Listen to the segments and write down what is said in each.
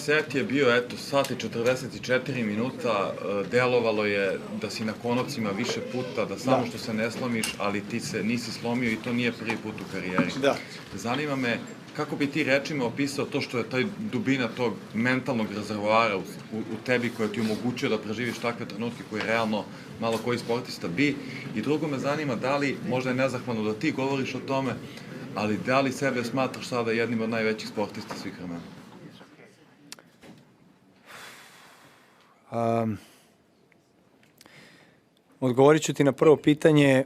set je bio, eto, sat i 44 minuta, delovalo je da si na konocima više puta, da samo što se ne slomiš, ali ti se nisi slomio i to nije prvi put u karijeri. Da. Zanima me, kako bi ti rečima opisao to što je taj dubina tog mentalnog rezervoara u tebi koja ti omogućuje da preživiš takve trenutke koje realno malo koji sportista bi? I drugo me zanima, da li, možda je nezahvalno da ti govoriš o tome, ali da li sebe smatraš sada jednim od najvećih sportista svih vremena? Odgovorit ću ti na prvo pitanje,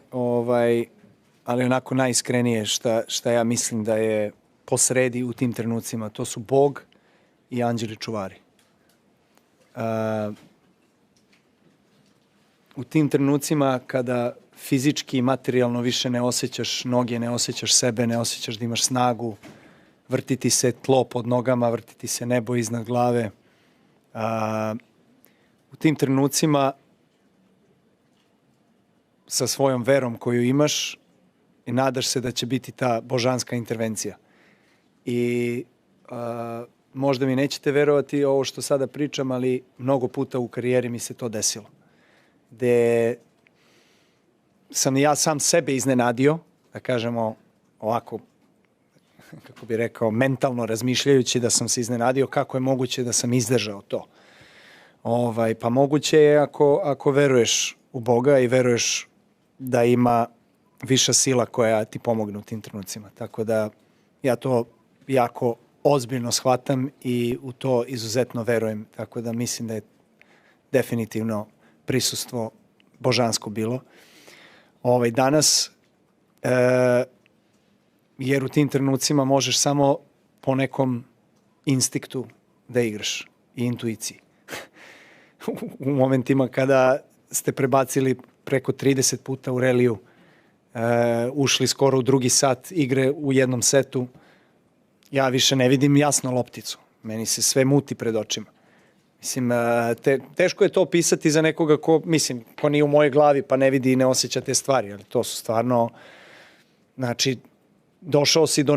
ali onako najiskrenije šta ja mislim da je posredi u tim trenucima. To su Bog i anđeli čuvari. U tim trenucima kada fizički i materijalno više ne osjećaš noge, ne osjećaš sebe, ne osjećaš da imaš snagu, vrtiti se tlo pod nogama, vrtiti se nebo iznad glave. U tim trenucima sa svojom verom koju imaš i nadaš se da će biti ta božanska intervencija. I možda mi nećete verovati ovo što sada pričam, ali mnogo puta u karijeri mi se to desilo. Gde sam ja sam sebe iznenadio, da kažemo ovako, kako bi rekao, mentalno razmišljajući da sam se iznenadio kako je moguće da sam izdržao to. Pa moguće je ako veruješ u Boga i veruješ da ima viša sila koja ti pomogne u tim trenucima. Tako da ja to jako ozbiljno shvatam i u to izuzetno verujem. Tako da mislim da je definitivno prisustvo božansko bilo. Danas, jer u tim trenucima možeš samo po nekom instinktu da igraš i intuiciji. U momentima kada ste prebacili preko 30 puta u reliju, ušli skoro u drugi sat igre u jednom setu, ja više ne vidim jasno lopticu. Meni se sve muti pred očima. Mislim, teško je to opisati za nekoga ko nije u mojoj glavi pa ne vidi i ne osjeća te stvari. Ali to su stvarno, znači, došao si do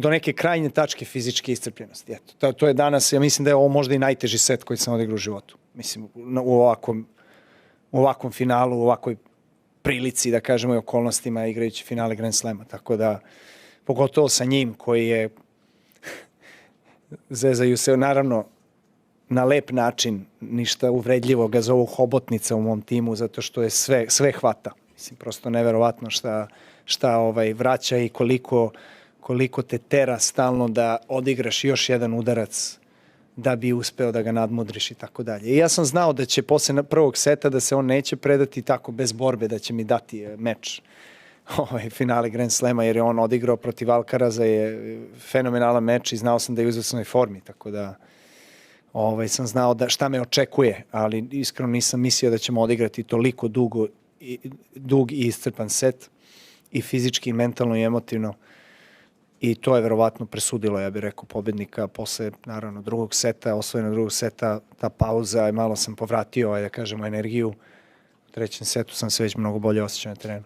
neke krajnje tačke fizičke iscrpljenosti. Eto, to je danas, ja mislim da je ovo možda i najteži set koji sam odigrao u životu. Mislim, u ovakvom finalu, u ovakvoj prilici, da kažemo, i okolnostima igrajući finale Grand Slema. Tako da, pogotovo sa njim koji je, zezaju se naravno na lep način, ništa uvredljivo, ga zovu hobotnica u mom timu, zato što je sve hvata. Mislim, prosto neverovatno šta vraća i koliko te tera stalno da odigraš još jedan udarac da bi uspeo da ga nadmudriš i tako dalje. I ja sam znao da će posle prvog seta da se on neće predati tako bez borbe, da će mi dati meč finale Grand Slema, jer je on odigrao protiv Alcaraza, je fenomenalan meč i znao sam da je u izvrsnoj formi, tako da sam znao šta me očekuje, ali iskreno nisam mislio da ćemo odigrati toliko dug i iscrpan set, i fizički, i mentalno, i emotivno. I to je verovatno presudilo, ja bih rekao, pobednika posle, naravno, drugog seta, osvojeno drugog seta, ta pauza, malo sam povratio, da kažemo, energiju. U trećem setu sam se već mnogo bolje osjećao na terenu.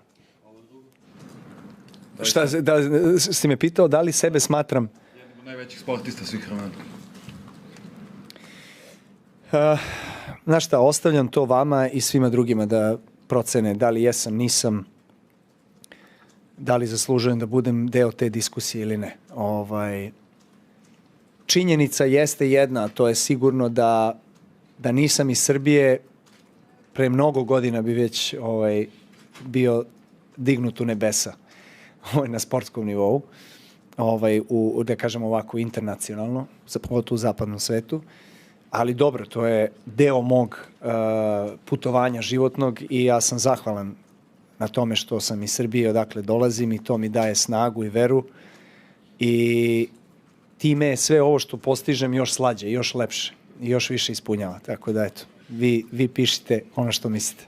Šta, si me pitao da li sebe smatram jednim od najvećih sportista svih vremena? Znaš šta, ostavljam to vama i svima drugima da procene da li jesam, nisam, da li zaslužujem da budem deo te diskusije ili ne. Činjenica jeste jedna, a to je sigurno da nisam iz Srbije, pre mnogo godina bi već bio dignut u nebesa na sportskom nivou, da kažem ovako internacionalno, pogotovo u zapadnom svetu. Ali dobro, to je deo mog putovanja životnog i ja sam zahvalan na tome što sam iz Srbije, odakle dolazim, i to mi daje snagu i veru. I time je sve ovo što postižem još slađe, još lepše i još više ispunjava. Tako da, eto, vi pišite ono što mislite.